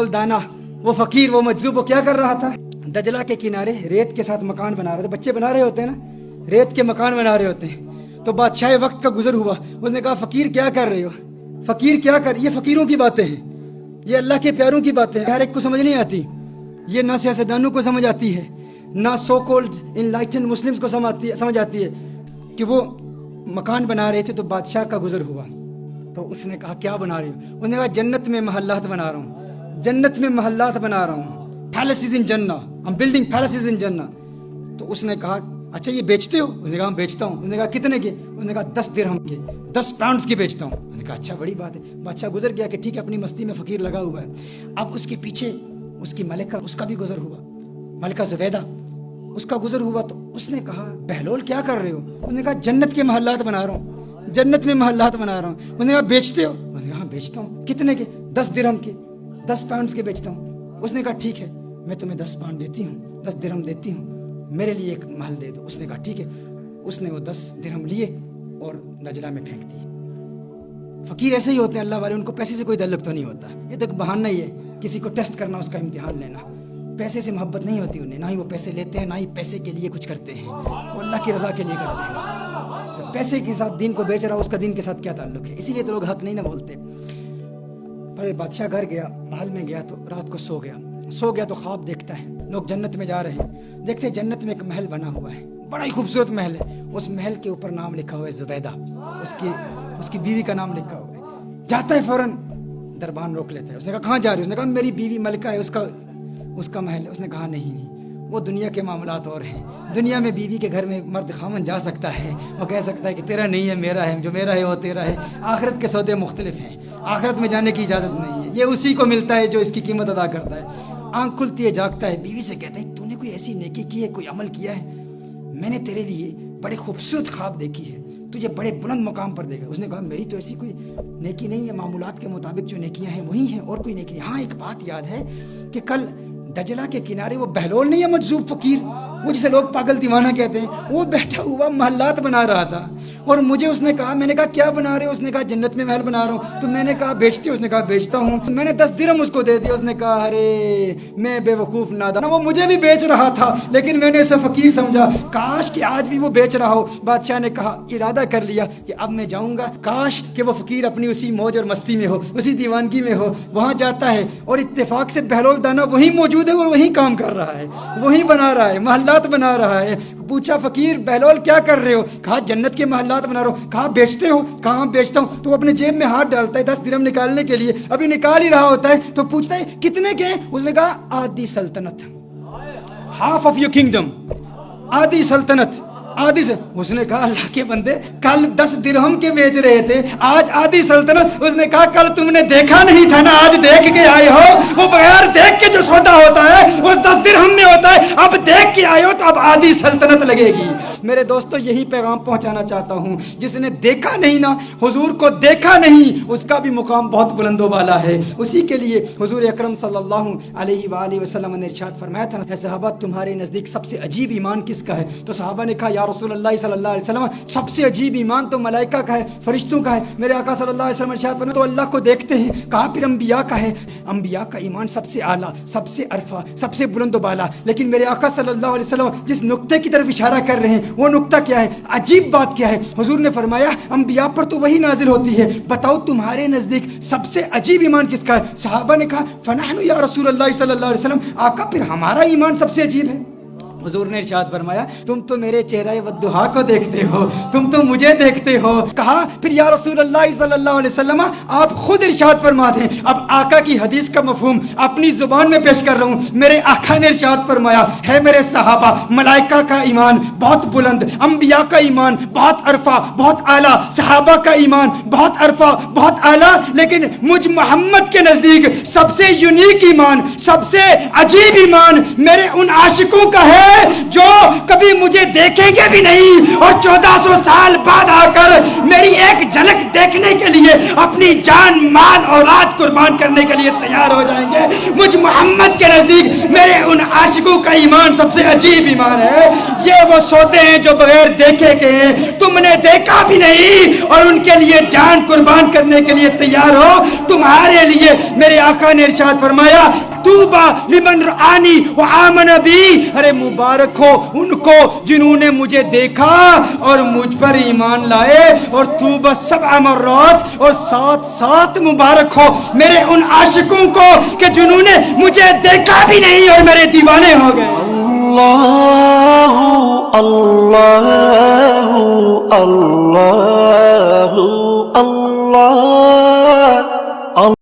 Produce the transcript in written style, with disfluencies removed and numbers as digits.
बहलोल दाना, वो फकीर, वो मजजूब, वो क्या कर रहा था? दजला के किनारे रेत के साथ मकान बना रहे थे। बच्चे बना रहे होते हैं ना, रेत के मकान बना रहे होते हैं। तो बादशाह वक्त का गुजर हुआ, उसने कहा फकीर क्या कर रहे हो, फकीर क्या कर, ये फकीरों की बातें हैं, ये अल्लाह के प्यारों की बातें हैं, हर एक को समझ नहीं आती। ये ना सियासतदानों को समझ आती है, ना सो कॉल्ड इनलाइटेंड मुस्लिम्स को समझ आती है कि वो मकान बना रहे थे। तो बादशाह का गुजर हुआ, तो उसने कहा क्या बना रहे हो? उसने कहा जन्नत में महल्लात बना रहा हूँ, जन्नत में महल्लात बना रहा हूँ, पैलेसेस इन जन्नह, I am building palaces in जन्नह। तो उसने कहा अच्छा ये बेचते हो? उसने कहा बेचता हूँ। उसने कहा कितने के? उसने कहा 10 दिरहम के, 10 पाउंड्स के बेचता हूँ। उसने कहा अच्छा बड़ी बात है। बादशाह गुजर गया कि ठीक है, अपनी मस्ती में फकीर लगा हुआ है। अब उसके पीछे उसकी मलिका, उसका भी गुजर हुआ, मलिका ज़ुबैदा, उसका गुजर हुआ। तो उसने कहा बहलोल क्या कर रहे हो? उसने कहा जन्नत के महल्लात बना रहा हूँ, जन्नत में महल्लात बना रहा हूँ। उसने कहा बेचते हो? उसने कहा बेचता हूँ। कितने के? 10 दिरहम के, 10 पाउंड्स के बेचता हूँ। उसने कहा ठीक है, मैं तुम्हें 10 पाउंड देती हूँ, 10 दिरहम देती हूँ, मेरे लिए एक महल दे दो। उसने कहा ठीक है। उसने वो 10 दिरहम लिए और दजला में फेंक दिए। फकीर ऐसे ही होते हैं अल्लाह वाले, उनको पैसे से कोई ताल्लुक तो नहीं होता। ये तो एक बहाना ही है, किसी को टेस्ट करना, उसका इम्तिहान लेना। पैसे से मोहब्बत नहीं होती उन्हें, ना ही वो पैसे लेते हैं, ना ही पैसे के लिए कुछ करते हैं। वो अल्लाह की रज़ा के लिए करते हैं। पैसे के साथ दीन को बेच रहा, उसका दीन के साथ क्या ताल्लुक है? इसीलिए तो लोग हक नहीं ना बोलते। पर बादशाह घर गया, महल में गया, तो रात को सो गया तो ख्वाब देखता है, लोग जन्नत में जा रहे हैं। देखते हैं जन्नत में एक महल बना हुआ है, बड़ा ही खूबसूरत महल है। उस महल के ऊपर नाम लिखा हुआ है ज़ुबैदा, उसकी बीवी का नाम लिखा हुआ है। जाता है फौरन, दरबान रोक लेता है। उसने कहा कहाँ जा रही हो? उसने कहा मेरी बीवी मलिका है, उसका महल है। उसने कहा नहीं, वो दुनिया के मामलात और हैं। दुनिया में बीवी के घर में मर्द खामन जा सकता है, वो कह सकता है कि तेरा नहीं है मेरा है, जो मेरा है वो तेरा है। आखिरत के सौदे मुख्तलिफ हैं, आखिरत में जाने की इजाज़त नहीं है। ये उसी को मिलता है जो इसकी कीमत अदा करता है। आंख खुलती है, जागता है, बीवी से कहता है तूने कोई ऐसी नेकी की है, कोई अमल किया है? मैंने तेरे लिए बड़े खूबसूरत ख्वाब देखी है, तुझे बड़े बुलंद मकाम पर देखा। उसने कहा मेरी तो ऐसी कोई नेकी नहीं है, मामूलात के मुताबिक जो नेकियां हैं वही हैं, और कोई नेकी नहीं। हाँ एक बात याद है कि कल दजला के किनारे वो बहलोल नहीं है, मजजूब फकीर, वो जिसे लोग पागल दीवाना कहते हैं, वो बैठा हुआ महल्लात बना रहा था। और मुझे उसने कहा, मैंने कहा क्या बना रहे हो? उसने कहा जन्नत में महल बना रहा हूँ। तो मैंने कहा बेचते हो? उसने कहा बेचता हूँ। तो मैंने 10 दिरहम उसको दे दिया। उसने कहा अरे मैं बेवकूफ नादान, वो मुझे भी बेच रहा था लेकिन मैंने उसे फकीर समझा, काश कि आज भी वो बेच रहा हो। बादशाह ने कहा, इरादा कर लिया कि अब मैं जाऊंगा, काश कि वो फकीर अपनी उसी मौज और मस्ती में हो, उसी दीवानगी में हो। वहां जाता है और इत्तेफाक से बहलोल दाना वही मौजूद है, वो वही काम कर रहा है, वही बना रहा है, महल्लात बना रहा है। पूछा फकीर बहलोल क्या कर रहे हो? कहा जन्नत के महल्लात बना रहा हूं। कहा बेचते हो? कहा बेचता हूं। तो अपने जेब में हाथ डालता है 10 दिरहम निकालने के लिए, अभी निकाल ही रहा होता है तो पूछता है कितने के? उसने कहा आधी सल्तनत, हाफ ऑफ योर किंगडम, आधी सल्तनत, आधी से। उसने कहा अल्लाह के बंदे कल 10 दिरहम के बेच रहे थे, आज आधी सल्तनत। उसने कहा कल तुमने देखा नहीं था ना, आज देख के आए हो। वो बगैर देख के जो सौदा होता है वो 10 दिरहम में होता है, अब देख के आए हो तो अब आधी सल्तनत लगेगी। मेरे दोस्तों यही पैगाम पहुंचाना चाहता हूं, जिसने देखा नहीं ना, हुजूर को देखा नहीं, उसका भी मुकाम बहुत बुलंदो वाला है। उसी के लिए हुजूर अकरम सल्लल्लाहु अलैहि वसल्लम ने इरशाद फरमाया था, ऐ सहाबा तुम्हारे नजदीक सबसे अजीब ईमान किसका है? तो सहाबा ने कहा या रसूलुल्लाह सल्लल्लाहु अलैहि वसल्लम सबसे अजीब ईमान तो मलाइका का है, फरिश्तों का है। मेरे आका सल्लल्लाहु अलैहि वसल्लम इरशाद फरमाते तो अल्लाह को देखते हैं। कहा फिर अंबिया का है, अंबिया का ईमान सबसे आला, सबसे अरफा, सबसे बुलंद बाला। लेकिन मेरे आका सल्लल्लाहु अलैहि वसल्लम जिस नुक्ते की तरफ इशारा कर रहे हैं वो नुक्ता क्या है? अजीब बात क्या है? हुजूर ने फरमाया अंबिया पर तो वही नाजिल होती है, बताओ तुम्हारे नजदीक सबसे अजीब ईमान किसका है? सहाबा ने कहा फनहनु या रसूलल्लाह सल्लल्लाहु अलैहि वसल्लम, आका फिर हमारा ईमान सबसे अजीब है। हुजूर ने इरशाद फरमाया तुम तो मेरे चेहरे वद्दुहा को देखते हो, तुम तो मुझे देखते हो। कहा फिर या रसूलल्लाह सल्लल्लाहु अलैहि वसल्लम आप खुद इरशाद फरमा दें। अब आका की हदीस का मफहूम अपनी जुबान में पेश कर रहा हूँ। मेरे आका ने इरशाद फरमाया है मेरे सहाबा, मलाइका का ईमान बहुत बुलंद, अंबिया का ईमान बहुत अरफा बहुत आला, सहाबा का ईमान बहुत अरफा बहुत आला, लेकिन मुझ मोहम्मद के नजदीक सबसे यूनिक ईमान, सबसे अजीब ईमान मेरे उन आशिकों का है جو کبھی مجھے دیکھیں گے بھی نہیں اور 1400 سال بعد آ کر میری ایک جھلک دیکھنے کے لیے اپنی جان مال اولاد قربان کرنے کے لیے تیار ہو جائیں گے. مجھ محمد کے نزدیک میرے ان عاشقوں کا ایمان سب سے عجیب ایمان ہے. یہ وہ سوتے ہیں جو بغیر دیکھے کے ہیں, تم نے دیکھا بھی نہیں اور ان کے لیے جان قربان کرنے کے لیے تیار ہو. تمہارے لیے میرے آقا نے ارشاد فرمایا توبہ لمن رآنی وآمن بی, ارے مبارک ہو ان کو جنہوں نے مجھے دیکھا اور مجھ پر ایمان لائے, اور توبہ 7 مرات, اور 7 مبارک ہو میرے ان عاشقوں کو کہ جنہوں نے مجھے دیکھا بھی نہیں اور میرے دیوانے ہو گئے. اللہ اللہ اللہ